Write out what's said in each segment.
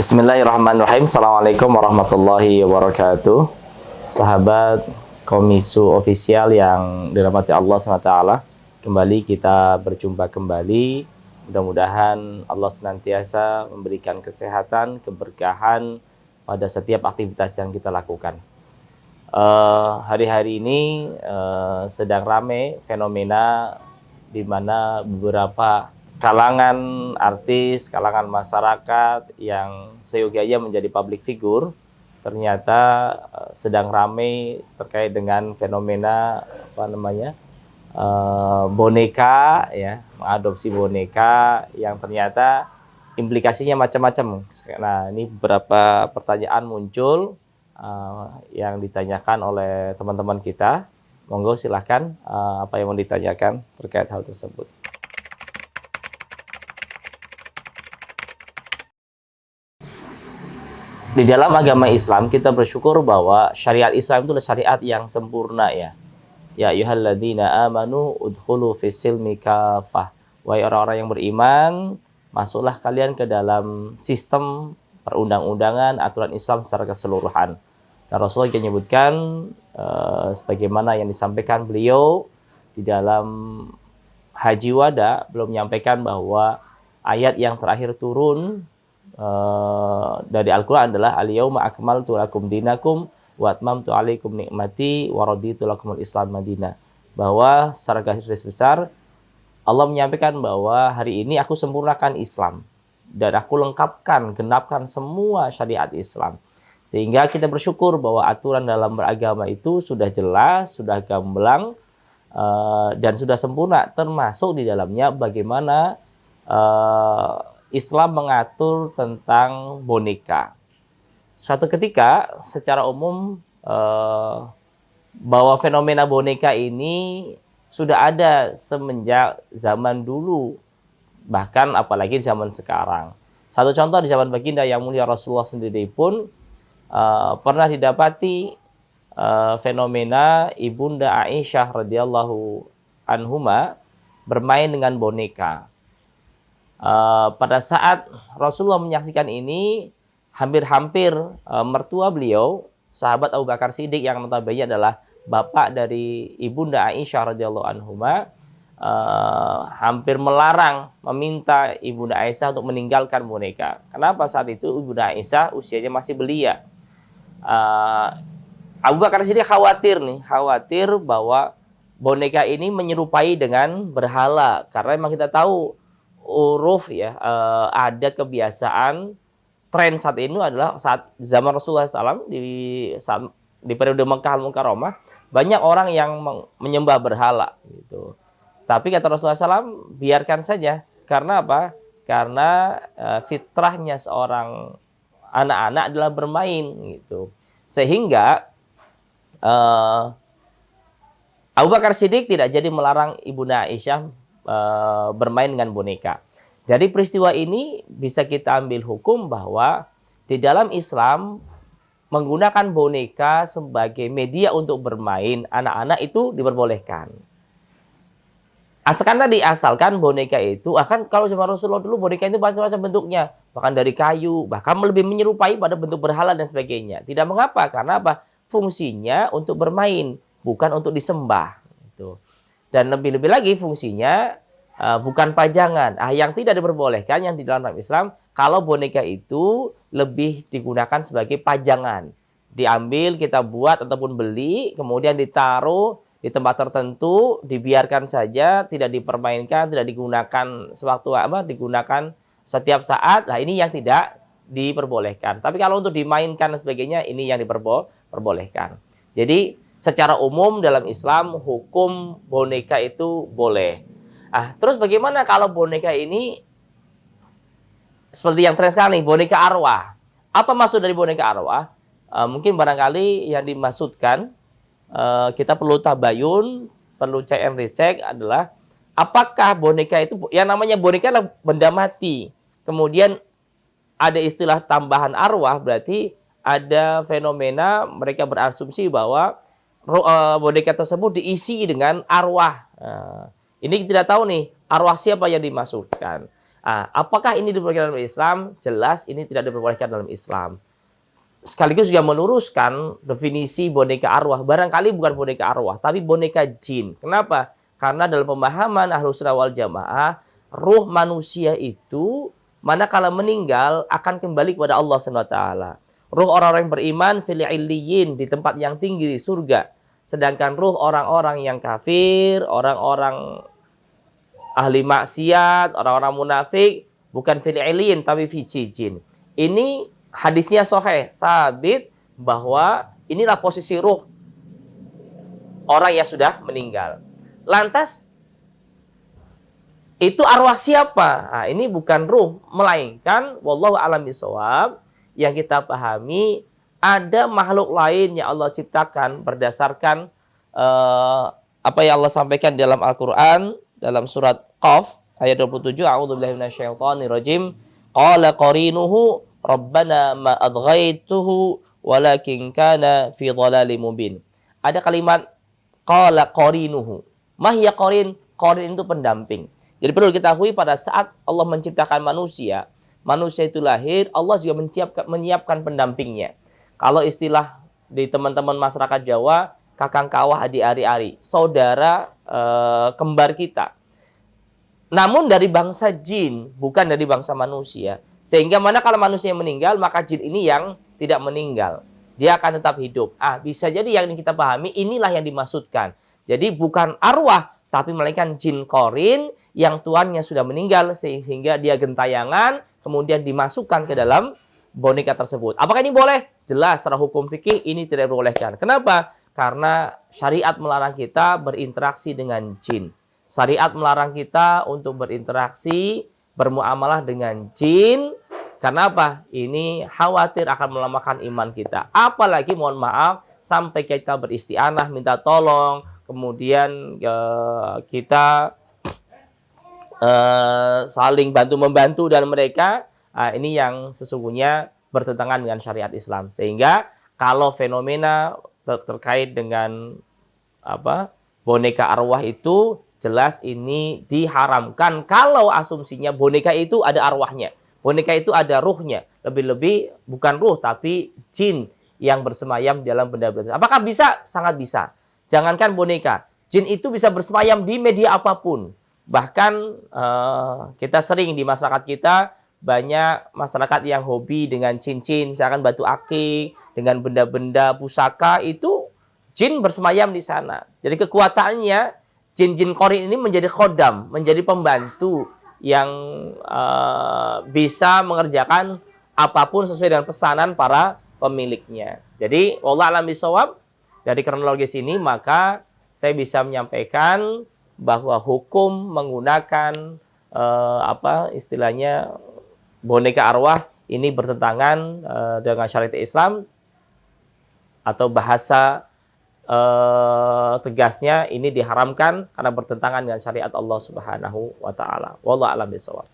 Bismillahirrahmanirrahim. Assalamualaikum warahmatullahi wabarakatuh. Sahabat Komisu Official yang dirahmati Allah SWT, kembali kita berjumpa kembali. Mudah-mudahan Allah senantiasa memberikan kesehatan, keberkahan pada setiap aktivitas yang kita lakukan. Hari-hari ini sedang ramai fenomena di mana beberapa kalangan artis, kalangan masyarakat yang seyogianya menjadi public figure ternyata sedang ramai terkait dengan fenomena boneka, ya, mengadopsi boneka yang ternyata implikasinya macam-macam. Nah, ini beberapa pertanyaan muncul yang ditanyakan oleh teman-teman kita. Monggo silahkan, apa yang mau ditanyakan terkait hal tersebut. Di dalam agama Islam kita bersyukur bahwa syariat Islam itu adalah syariat yang sempurna, ya. Ya ayyuhalladzina amanu udkhulu fis-silmi kafah. Wahai orang-orang yang beriman, masuklah kalian ke dalam sistem perundang-undangan aturan Islam secara keseluruhan. Dan Rasulullah menyebutkan sebagaimana yang disampaikan beliau di dalam Haji Wada, belum menyampaikan bahwa ayat yang terakhir turun dari Al-Quran adalah al-yauma akmaltu lakum dinakum wa atmamtu alaikum nikmati wa raditu lakumul Islam madinah. Bahwa secara garis besar Allah menyampaikan bahwa hari ini aku sempurnakan Islam dan aku lengkapkan, genapkan semua syariat Islam. Sehingga kita bersyukur bahwa aturan dalam beragama itu sudah jelas, sudah gamblang, dan sudah sempurna, termasuk di dalamnya bagaimana Islam mengatur tentang boneka. Suatu ketika secara umum bahwa fenomena boneka ini sudah ada semenjak zaman dulu, bahkan apalagi di zaman sekarang. Satu contoh di zaman baginda yang mulia Rasulullah sendiri pun pernah didapati fenomena Ibunda Aisyah radhiyallahu anhuma bermain dengan boneka. Pada saat Rasulullah menyaksikan ini, hampir-hampir mertua beliau, sahabat Abu Bakar Siddiq yang notabene adalah bapak dari Ibunda Aisyah radhiyallahu anhuma, hampir melarang, meminta Ibunda Aisyah untuk meninggalkan boneka. Kenapa? Saat itu Ibunda Aisyah usianya masih belia. Abu Bakar Siddiq khawatir bahwa boneka ini menyerupai dengan berhala, karena memang kita tahu uruf, ya, ada kebiasaan tren saat ini adalah saat zaman Rasulullah SAW di periode Mekah Al-Mukarramah banyak orang yang menyembah berhala gitu. Tapi kata Rasulullah SAW, biarkan saja. Karena apa? Karena fitrahnya seorang anak-anak adalah bermain gitu. Sehingga Abu Bakar Siddiq tidak jadi melarang Ibunda Aisyah bermain dengan boneka. Dari peristiwa ini bisa kita ambil hukum bahwa di dalam Islam menggunakan boneka sebagai media untuk bermain anak-anak itu diperbolehkan. Asalkan boneka itu akan, kalau zaman Rasulullah dulu boneka itu macam-macam bentuknya, bahkan dari kayu, bahkan lebih menyerupai pada bentuk berhala dan sebagainya. Tidak mengapa, karena apa? Fungsinya untuk bermain, bukan untuk disembah. Gitu. Dan lebih-lebih lagi fungsinya bukan pajangan. Yang tidak diperbolehkan yang di dalam Islam, kalau boneka itu lebih digunakan sebagai pajangan. Diambil, kita buat ataupun beli, kemudian ditaruh di tempat tertentu, dibiarkan saja, tidak dipermainkan, tidak digunakan digunakan setiap saat. Nah, ini yang tidak diperbolehkan. Tapi kalau untuk dimainkan dan sebagainya, ini yang diperbolehkan. Jadi secara umum dalam Islam hukum boneka itu boleh. Terus bagaimana kalau boneka ini seperti yang tren sekarang nih, boneka arwah? Apa maksud dari boneka arwah? Mungkin barangkali yang dimaksudkan, kita perlu tabayun, perlu check and recheck adalah apakah boneka itu, yang namanya boneka adalah benda mati. Kemudian ada istilah tambahan arwah, berarti ada fenomena mereka berasumsi bahwa boneka tersebut diisi dengan arwah. Ini tidak tahu nih, arwah siapa yang dimaksudkan. Apakah ini diperbolehkan dalam Islam? Jelas ini tidak diperbolehkan dalam Islam. Sekaligus juga meluruskan definisi boneka arwah. Barangkali bukan boneka arwah, tapi boneka jin. Kenapa? Karena dalam pemahaman Ahlussunnah wal Jamaah, ruh manusia itu manakala meninggal akan kembali kepada Allah SWT. Ruh orang-orang yang beriman fil illiyin, di tempat yang tinggi di surga. Sedangkan ruh orang-orang yang kafir, orang-orang ahli maksiat, orang-orang munafik, bukan fil illiyin tapi fi jin. Ini hadisnya sahih, sabit bahwa inilah posisi ruh orang yang sudah meninggal. Lantas itu arwah siapa? Ini bukan ruh, melainkan wallahu a'lam bishawab, yang kita pahami ada makhluk lain yang Allah ciptakan berdasarkan apa yang Allah sampaikan dalam Al-Qur'an dalam surat Qaf ayat 27, a'udzubillahi minasyaitonirrajim, qala qarinuhu rabbana ma adghaituhu walakin kana fi dhalalim mubin. Ada kalimat qala qarinuhu. Mahya qarin? Qarin itu pendamping. Jadi perlu diketahui pada saat Allah menciptakan manusia, manusia itu lahir, Allah juga menyiapkan pendampingnya. Kalau istilah di teman-teman masyarakat Jawa, kakang kawah adi ari-ari, saudara kembar kita. Namun dari bangsa jin, bukan dari bangsa manusia. Sehingga manakala manusia meninggal, maka jin ini yang tidak meninggal. Dia akan tetap hidup. Bisa jadi yang kita pahami, inilah yang dimaksudkan. Jadi bukan arwah, tapi melainkan jin qarin yang tuannya sudah meninggal, sehingga dia gentayangan, kemudian dimasukkan ke dalam boneka tersebut. Apakah ini boleh? Jelas, secara hukum fikih ini tidak dibolehkan. Kenapa? Karena syariat melarang kita berinteraksi dengan jin. Syariat melarang kita untuk berinteraksi, bermuamalah dengan jin. Karena apa? Ini khawatir akan melemahkan iman kita. Apalagi mohon maaf, sampai kita beristianah, minta tolong, kemudian kita saling bantu-membantu dan mereka, ini yang sesungguhnya bertentangan dengan syariat Islam. Sehingga kalau fenomena terkait dengan boneka arwah itu, jelas ini diharamkan kalau asumsinya boneka itu ada arwahnya. Boneka itu ada ruhnya. Lebih-lebih bukan ruh tapi jin yang bersemayam dalam benda-benda. Apakah bisa? Sangat bisa. Jangankan boneka, jin itu bisa bersemayam di media apapun. Bahkan kita sering di masyarakat kita, banyak masyarakat yang hobi dengan cincin, misalkan batu akik, dengan benda-benda pusaka, itu jin bersemayam di sana. Jadi kekuatannya, jin-jin qarin ini menjadi khodam, menjadi pembantu yang bisa mengerjakan apapun sesuai dengan pesanan para pemiliknya. Jadi, wallahu a'lam bishawab, dari kronologis ini maka saya bisa menyampaikan bahwa hukum menggunakan istilahnya boneka arwah ini bertentangan dengan syariat Islam, atau bahasa tegasnya ini diharamkan karena bertentangan dengan syariat Allah Subhanahu wa taala. Wallahu a'lam bishawab.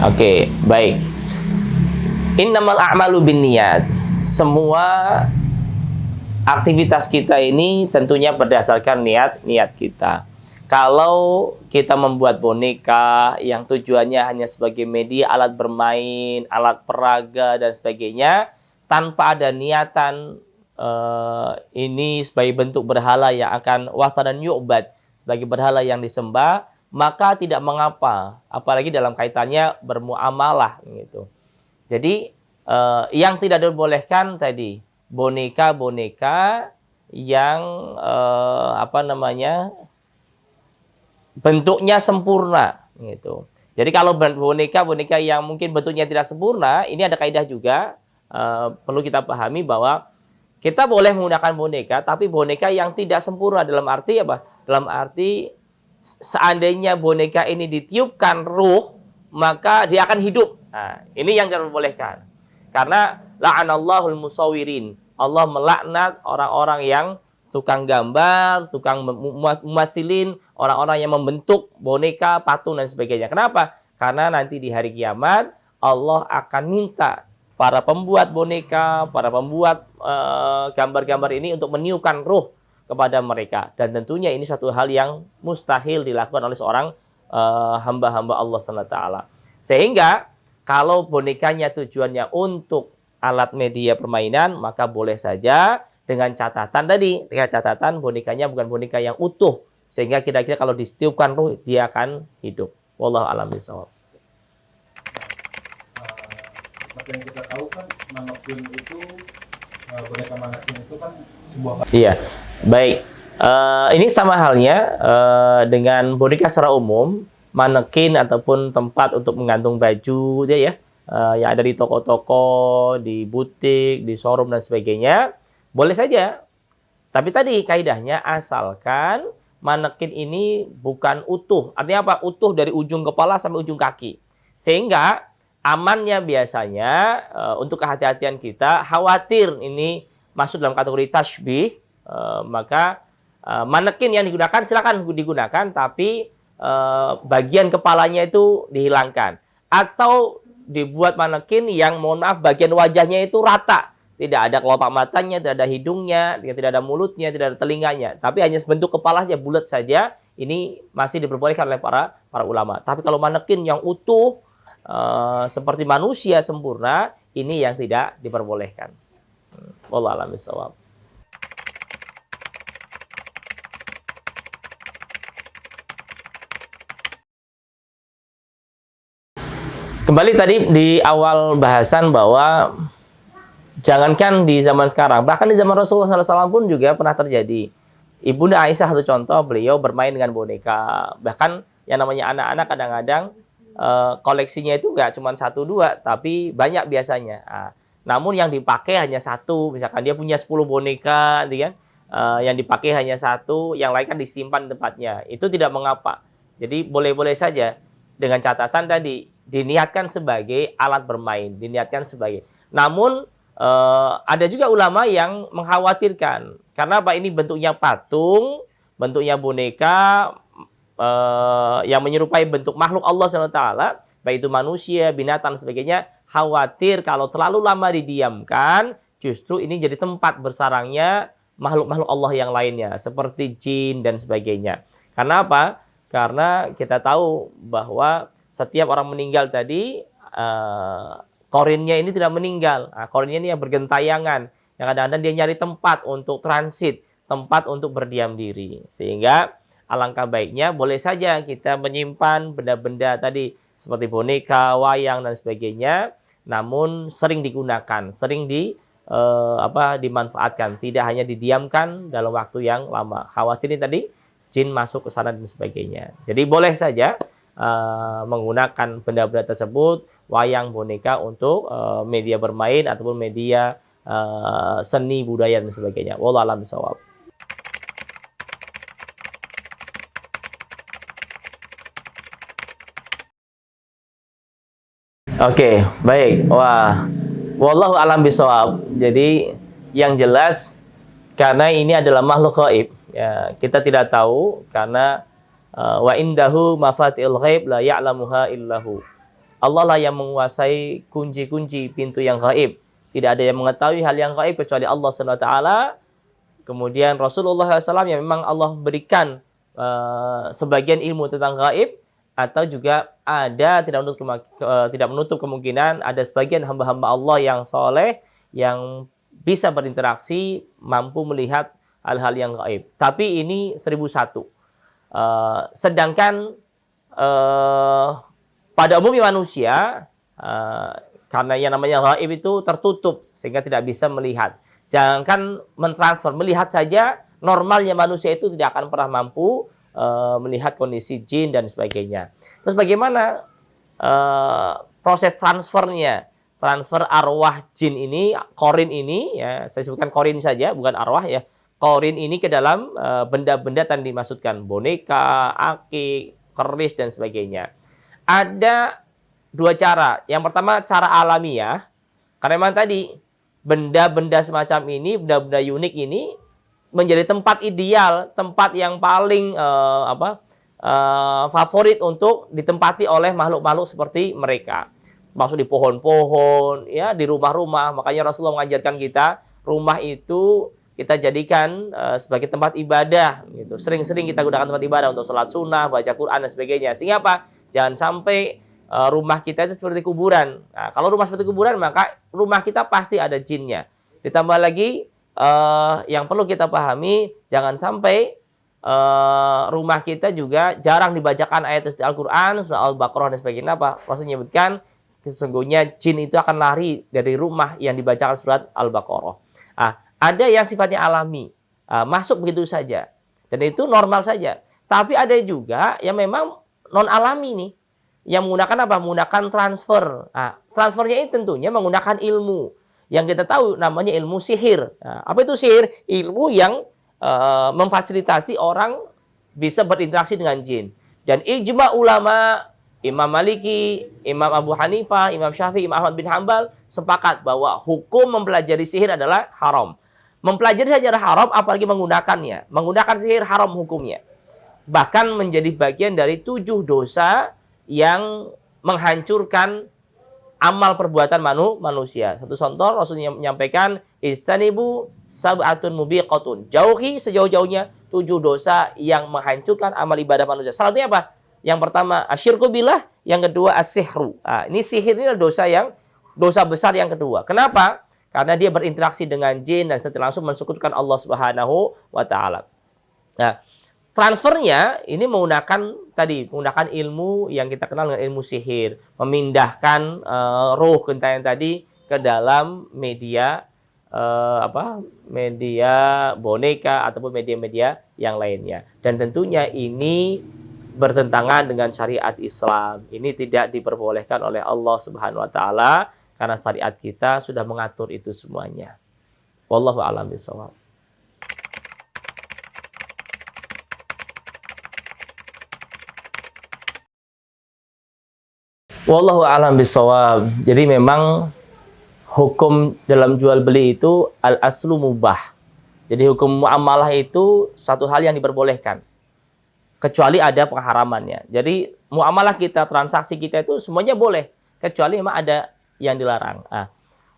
Oke, baik. Innamal a'malu binniyat. Semua aktivitas kita ini tentunya berdasarkan niat kita. Kalau kita membuat boneka yang tujuannya hanya sebagai media, alat bermain, alat peraga dan sebagainya, tanpa ada niatan ini sebagai bentuk berhala yang akan wathanan yu'bad, sebagai berhala yang disembah, maka tidak mengapa, apalagi dalam kaitannya bermuamalah gitu. Jadi yang tidak dibolehkan tadi boneka-boneka yang bentuknya sempurna gitu. Jadi kalau boneka-boneka yang mungkin bentuknya tidak sempurna, ini ada kaidah juga, perlu kita pahami bahwa kita boleh menggunakan boneka, tapi boneka yang tidak sempurna dalam arti apa? Dalam arti seandainya boneka ini ditiupkan ruh, maka dia akan hidup. Ini yang tidak dibolehkan. Karena la'anallahul musawwirin. Allah melaknat orang-orang yang tukang gambar, tukang mumatsilin, orang-orang yang membentuk boneka, patung dan sebagainya. Kenapa? Karena nanti di hari kiamat Allah akan minta para pembuat boneka, para pembuat gambar-gambar ini untuk meniupkan ruh kepada mereka. Dan tentunya ini satu hal yang mustahil dilakukan oleh seorang hamba-hamba Allah SWT. Sehingga kalau bonekanya tujuannya untuk alat media permainan, maka boleh saja dengan catatan tadi, dengan catatan bonekanya bukan boneka yang utuh, sehingga kira-kira kalau ditiupkan ruh dia akan hidup. Wallahu a'lam bishawab. Seperti yang kita tahu kan, mannequin itu, boneka mannequin itu kan sebuah... Iya, baik. Ini sama halnya dengan boneka secara umum, manekin ataupun tempat untuk menggantung baju, ya, yang ada di toko-toko, di butik, di showroom dan sebagainya, boleh saja. Tapi tadi kaidahnya asalkan manekin ini bukan utuh. Artinya apa? Utuh dari ujung kepala sampai ujung kaki. Sehingga amannya biasanya untuk kehati-hatian kita, khawatir ini masuk dalam kategori tasbih, maka manekin yang digunakan silakan digunakan, tapi bagian kepalanya itu dihilangkan. Atau dibuat manekin yang mohon maaf bagian wajahnya itu rata. Tidak ada kelopak matanya, tidak ada hidungnya, tidak ada mulutnya, tidak ada telinganya. Tapi hanya sebentuk kepalanya bulat saja. Ini masih diperbolehkan oleh para ulama. Tapi kalau manekin yang utuh, seperti manusia sempurna, ini yang tidak diperbolehkan. Wallahu a'lam bishawab. Kembali tadi di awal bahasan bahwa jangankan di zaman sekarang, bahkan di zaman Rasulullah SAW pun juga pernah terjadi. Ibunda Aisyah satu contoh, beliau bermain dengan boneka. Bahkan yang namanya anak-anak kadang-kadang koleksinya itu nggak cuma 1-2, tapi banyak biasanya. Namun yang dipakai hanya satu, misalkan dia punya 10 boneka, gitu kan? Yang dipakai hanya satu, yang lain kan disimpan di tempatnya. Itu tidak mengapa. Jadi boleh-boleh saja dengan catatan tadi diniatkan sebagai alat bermain, diniatkan sebagai. Namun ada juga ulama yang mengkhawatirkan karena apa, ini bentuknya patung, bentuknya boneka yang menyerupai bentuk makhluk Allah SWT, baik itu manusia, binatang, sebagainya. Khawatir kalau terlalu lama didiamkan, justru ini jadi tempat bersarangnya makhluk-makhluk Allah yang lainnya, seperti jin dan sebagainya. Karena apa? Karena kita tahu bahwa setiap orang meninggal tadi, korinnya ini tidak meninggal. Korinnya ini yang bergentayangan. Yang kadang-kadang dia nyari tempat untuk transit, tempat untuk berdiam diri. Sehingga alangkah baiknya boleh saja kita menyimpan benda-benda tadi seperti boneka, wayang dan sebagainya, namun sering digunakan, sering dimanfaatkan, tidak hanya didiamkan dalam waktu yang lama. Khawatir ini tadi jin masuk ke sana dan sebagainya. Jadi boleh saja menggunakan benda-benda tersebut, wayang, boneka untuk media bermain ataupun media seni budaya dan sebagainya. Wallahu a'lam bishawab. Oke, baik. Wah, wallahu a'lam bishawab. Jadi yang jelas karena ini adalah makhluk gaib, ya, kita tidak tahu karena wa indahu mafatihul ghaib la ya'lamuha illahu. Allah lah yang menguasai kunci-kunci pintu yang gaib. Tidak ada yang mengetahui hal yang gaib kecuali Allah SWT. Kemudian Rasulullah SAW yang memang Allah berikan sebagian ilmu tentang gaib, atau juga ada tidak menutup kemungkinan ada sebagian hamba-hamba Allah yang soleh yang bisa berinteraksi, mampu melihat hal-hal yang gaib. Tapi ini 1001. Sedangkan pada umumnya manusia, karena yang namanya gaib itu tertutup sehingga tidak bisa melihat. Jangankan mentransfer, melihat saja normalnya manusia itu tidak akan pernah mampu melihat kondisi jin dan sebagainya. Terus bagaimana proses transfernya? Transfer arwah jin ini, korin ini, ya saya sebutkan korin saja, bukan arwah ya. Korin ini ke dalam benda-benda yang dimaksudkan, boneka, akik, keris dan sebagainya. Ada dua cara. Yang pertama cara alamiah, karena memang tadi benda-benda semacam ini, benda-benda unik ini menjadi tempat ideal, tempat yang paling favorit untuk ditempati oleh makhluk-makhluk seperti mereka. masuk di pohon-pohon, ya, di rumah-rumah. Makanya Rasulullah mengajarkan kita, rumah itu kita jadikan sebagai tempat ibadah gitu. Sering-sering kita gunakan tempat ibadah untuk sholat sunnah, baca Quran dan sebagainya. Sehingga apa? Jangan sampai rumah kita itu seperti kuburan. Nah, kalau rumah seperti kuburan, maka rumah kita pasti ada jinnya. Ditambah lagi yang perlu kita pahami, jangan sampai rumah kita juga jarang dibacakan ayat Al-Quran, surah Al-Baqarah dan sebagainya. Apa? Rasul menyebutkan sesungguhnya jin itu akan lari dari rumah yang dibacakan surat Al-Baqarah. Ada yang sifatnya alami, masuk begitu saja, dan itu normal saja. Tapi ada juga yang memang non alami nih, yang menggunakan apa? Menggunakan transfer. Transfernya ini tentunya menggunakan ilmu yang kita tahu namanya ilmu sihir. Apa itu sihir? Ilmu yang memfasilitasi orang bisa berinteraksi dengan jin. Dan ijma ulama, Imam Maliki, Imam Abu Hanifah, Imam Syafi'i, Imam Ahmad bin Hambal sepakat bahwa hukum mempelajari sihir adalah haram. Mempelajari saja adalah haram, apalagi menggunakannya. Menggunakan sihir haram hukumnya. Bahkan menjadi bagian dari 7 dosa yang menghancurkan amal perbuatan manusia. Satu contoh, Rasulullah menyampaikan, istanibu sab'atun mubiqatun. Jauhi sejauh-jauhnya 7 dosa yang menghancurkan amal ibadah manusia. Salah satunya apa? Yang pertama, asyirku billah. Yang kedua, as-sihru. Ini sihir ini adalah dosa besar yang kedua. Kenapa? Karena dia berinteraksi dengan jin dan secara langsung mensekutukan Allah Subhanahu wa taala. Nah, transfernya ini menggunakan ilmu yang kita kenal dengan ilmu sihir, memindahkan roh gentayangan tadi ke dalam media media boneka ataupun media-media yang lainnya. Dan tentunya ini bertentangan dengan syariat Islam. Ini tidak diperbolehkan oleh Allah Subhanahu wa taala karena syariat kita sudah mengatur itu semuanya. Wallahu a'lam bishawab. Wallahu a'lam bishawab. Jadi memang hukum dalam jual beli itu al-aslu mubah. Jadi hukum muamalah itu satu hal yang diperbolehkan. Kecuali ada pengharamannya. Jadi muamalah kita, transaksi kita itu semuanya boleh. Kecuali memang ada yang dilarang.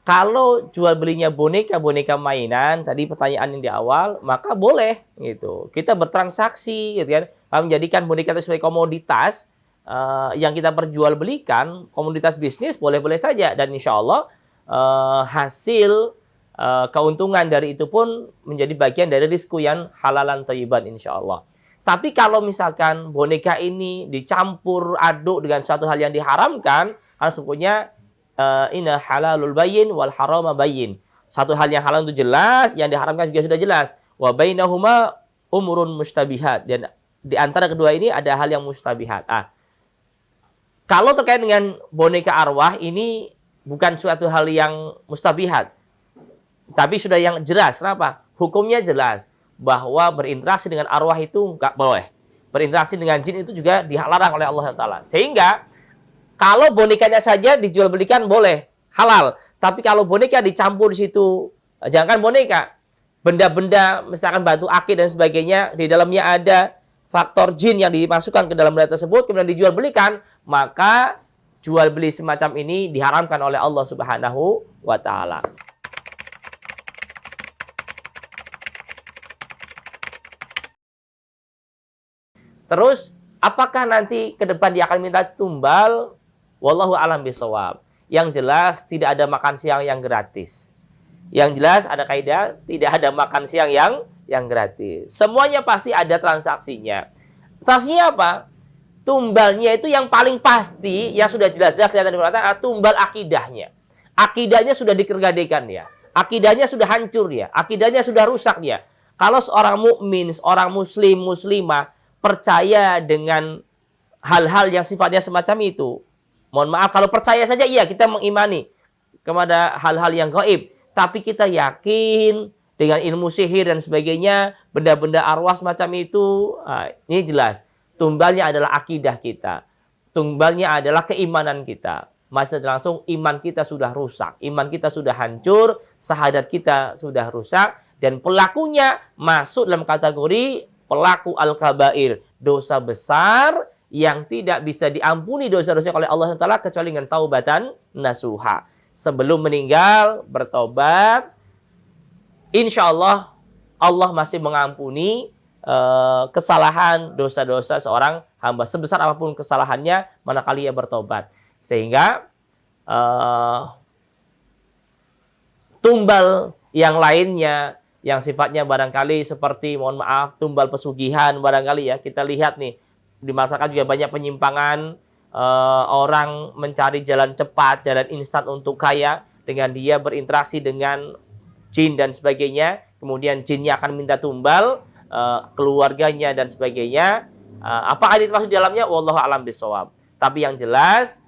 Kalau jual belinya boneka mainan, tadi pertanyaan yang di awal, maka boleh gitu. Kita bertransaksi gitu kan. Menjadikan boneka itu sebagai komoditas yang kita perjualbelikan, komoditas bisnis boleh-boleh saja, dan insya Allah hasil keuntungan dari itu pun menjadi bagian dari rizku yang halalan thayyiban insya Allah. Tapi kalau misalkan boneka ini dicampur aduk dengan suatu hal yang diharamkan, karena sesungguhnya inna halalul bayyin wal harama bayyin. Satu hal yang halal itu jelas, yang diharamkan juga sudah jelas. Wa bainahuma umurun mustabihat. Dan di antara kedua ini ada hal yang mustabihat. Kalau terkait dengan boneka arwah, ini bukan suatu hal yang mustabihat, tapi sudah yang jelas. Kenapa? Hukumnya jelas bahwa berinteraksi dengan arwah itu nggak boleh. Berinteraksi dengan jin itu juga dilarang oleh Allah Taala. Sehingga kalau bonekanya saja dijual belikan boleh, halal. Tapi kalau boneka dicampur di situ, jangan boneka, benda-benda misalkan batu akik dan sebagainya, di dalamnya ada faktor jin yang dimasukkan ke dalam benda tersebut, kemudian dijual belikan, maka jual beli semacam ini diharamkan oleh Allah Subhanahu wa taala. Terus, apakah nanti ke depan dia akan minta tumbal? Wallahu a'lam bishawab. Yang jelas tidak ada makan siang yang gratis. Yang jelas ada kaidah, tidak ada makan siang yang gratis. Semuanya pasti ada transaksinya. Transaksinya apa? Tumbalnya itu yang paling pasti, yang sudah jelas-jelas kelihatan di mata, tumbal akidahnya. Akidahnya sudah dikergadekan ya. Akidahnya sudah hancur ya. Akidahnya sudah rusak ya. Kalau seorang mukmin, seorang muslim, muslimah percaya dengan hal-hal yang sifatnya semacam itu, mohon maaf, kalau percaya saja iya kita mengimani kepada hal-hal yang gaib, tapi kita yakin dengan ilmu sihir dan sebagainya, benda-benda arwah semacam itu, ini jelas tumbalnya adalah akidah kita, tumbalnya adalah keimanan kita. Maksudnya langsung iman kita sudah rusak, iman kita sudah hancur, syahadat kita sudah rusak, dan pelakunya masuk dalam kategori pelaku al-kabair, dosa besar yang tidak bisa diampuni dosa-dosa oleh Allah SWT kecuali dengan taubatan nasuha. Sebelum meninggal, bertobat, insya Allah, Allah masih mengampuni kesalahan, dosa-dosa seorang hamba. Sebesar apapun kesalahannya, manakala ia bertobat. Sehingga tumbal yang lainnya, yang sifatnya barangkali seperti, mohon maaf, tumbal pesugihan barangkali ya. Kita lihat nih, di masyarakat juga banyak penyimpangan, orang mencari jalan cepat, jalan instan untuk kaya, dengan dia berinteraksi dengan jin dan sebagainya. Kemudian jinnya akan minta tumbal, keluarganya dan sebagainya. Apakah ini termasuk di dalamnya? Wallahu a'lam bishawab. Tapi yang jelas,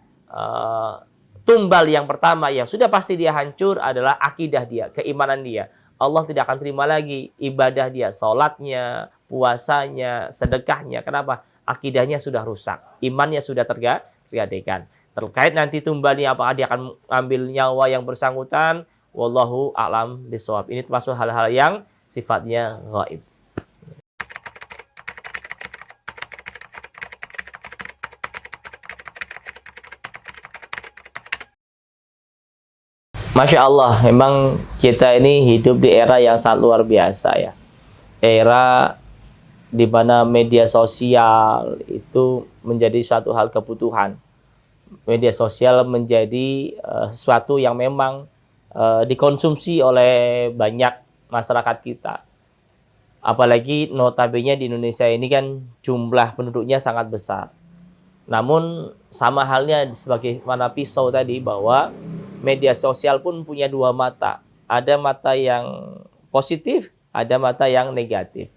tumbal yang pertama yang sudah pasti dia hancur adalah akidah dia, keimanan dia. Allah tidak akan terima lagi ibadah dia, salatnya, puasanya, sedekahnya. Kenapa? Akidahnya sudah rusak, imannya sudah tergadaikan. Terkait nanti tumbalnya, apakah dia akan ambil nyawa yang bersangkutan? Wallahu a'lam bishawab. Ini termasuk hal-hal yang sifatnya gaib. Masya Allah, memang kita ini hidup di era yang sangat luar biasa ya. Era di mana media sosial itu menjadi suatu hal kebutuhan. Media sosial menjadi sesuatu yang memang dikonsumsi oleh banyak masyarakat kita. Apalagi notabene di Indonesia ini kan jumlah penduduknya sangat besar. Namun sama halnya sebagaimana pisau tadi, bahwa media sosial pun punya dua mata. Ada mata yang positif, ada mata yang negatif.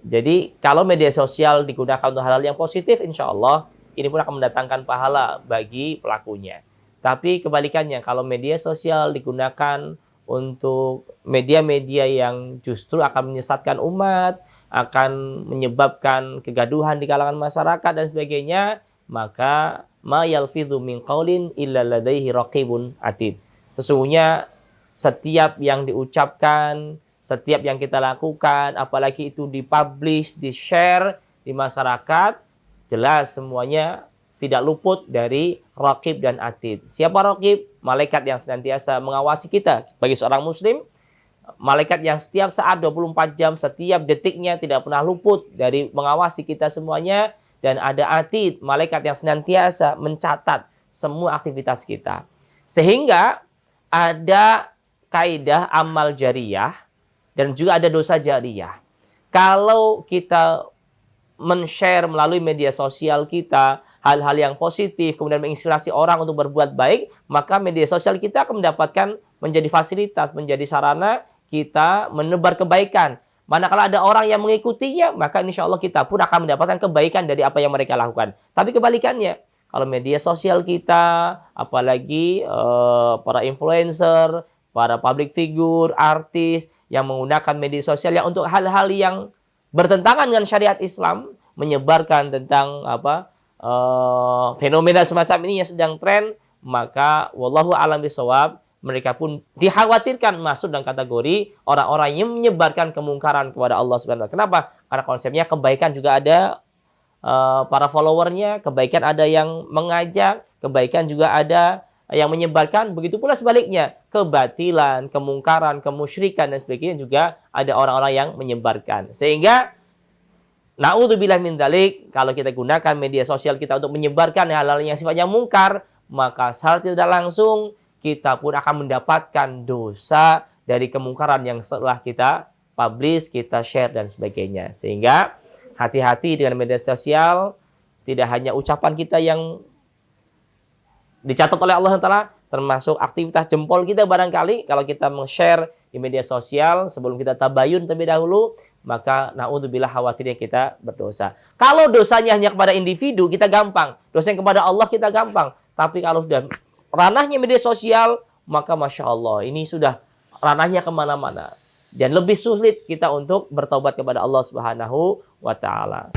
Jadi kalau media sosial digunakan untuk hal-hal yang positif, insya Allah ini pun akan mendatangkan pahala bagi pelakunya. Tapi kebalikannya, kalau media sosial digunakan untuk media-media yang justru akan menyesatkan umat, akan menyebabkan kegaduhan di kalangan masyarakat dan sebagainya, maka ma yalfidhu min qaulin illa ladaihi raqibun atid. Sesungguhnya setiap yang diucapkan, setiap yang kita lakukan, apalagi itu dipublish, di-share di masyarakat, jelas semuanya tidak luput dari raqib dan atid. Siapa raqib? Malaikat yang senantiasa mengawasi kita. Bagi seorang muslim, malaikat yang setiap saat 24 jam, setiap detiknya tidak pernah luput dari mengawasi kita semuanya. Dan ada atid, malaikat yang senantiasa mencatat semua aktivitas kita. Sehingga ada kaidah amal jariyah dan juga ada dosa jariyah. Kalau kita men-share melalui media sosial kita hal-hal yang positif, kemudian menginspirasi orang untuk berbuat baik, maka media sosial kita akan mendapatkan, menjadi fasilitas, menjadi sarana kita menebar kebaikan. Manakala ada orang yang mengikutinya, maka insya Allah kita pun akan mendapatkan kebaikan dari apa yang mereka lakukan. Tapi kebalikannya, kalau media sosial kita, apalagi para influencer, para public figure, artis, yang menggunakan media sosial yang untuk hal-hal yang bertentangan dengan syariat Islam, menyebarkan tentang fenomena semacam ini yang sedang tren, maka wallahu a'lam bishawab, mereka pun dikhawatirkan masuk dalam kategori orang-orang yang menyebarkan kemungkaran kepada Allah Subhanahu wa taala. Kenapa? Karena konsepnya kebaikan juga ada para followernya, kebaikan ada yang mengajak, kebaikan juga ada yang menyebarkan. Begitu pula sebaliknya, kebatilan, kemungkaran, kemusyrikan dan sebagainya juga ada orang-orang yang menyebarkan. Sehingga naudzubillah min dzalik, kalau kita gunakan media sosial kita untuk menyebarkan hal-hal yang sifatnya mungkar, maka secara tidak langsung kita pun akan mendapatkan dosa dari kemungkaran yang setelah kita publish, kita share dan sebagainya. Sehingga hati-hati dengan media sosial, tidak hanya ucapan kita yang dicatat oleh Allah Taala, termasuk aktivitas jempol kita barangkali kalau kita meng-share di media sosial sebelum kita tabayun terlebih dahulu, maka naudzubillah khawatirnya kita berdosa. Kalau dosanya hanya kepada individu, kita gampang. Dosanya kepada Allah kita gampang. Tapi kalau sudah ranahnya media sosial, maka Masya Allah, ini sudah ranahnya kemana-mana. Dan lebih sulit kita untuk bertobat kepada Allah Subhanahu wa Ta'ala.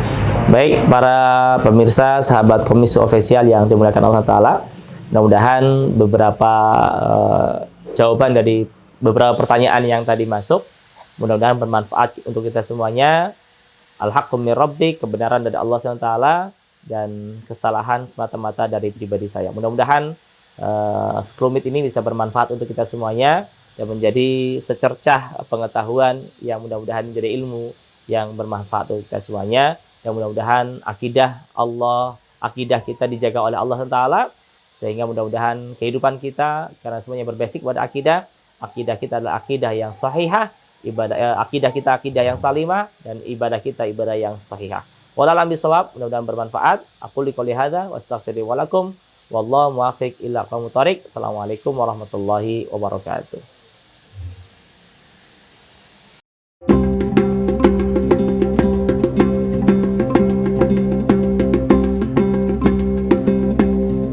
Baik, para pemirsa, sahabat Komisi Official yang dimuliakan Allah Ta'ala, mudah-mudahan beberapa jawaban dari beberapa pertanyaan yang tadi masuk, mudah-mudahan bermanfaat untuk kita semuanya. Al-haqqu min rabbik, kebenaran dari Allah SWT. dan kesalahan semata-mata dari pribadi saya. Mudah-mudahan sekelumit ini bisa bermanfaat untuk kita semuanya dan menjadi secercah pengetahuan yang mudah-mudahan menjadi ilmu yang bermanfaat untuk kita semuanya. Dan mudah-mudahan akidah kita dijaga oleh Allah Taala, sehingga mudah-mudahan kehidupan kita, karena semuanya berbasis pada akidah kita adalah akidah yang sahihah, akidah kita akidah yang salimah, dan ibadah kita ibadah yang sahihah. Wallahu a'lam bishawab, mudah-mudahan bermanfaat. Aku qouli hadza wa astaghfiru walakum wallahu muwaffiq ila aqwamit thoriq. Assalamualaikum warahmatullahi wabarakatuh.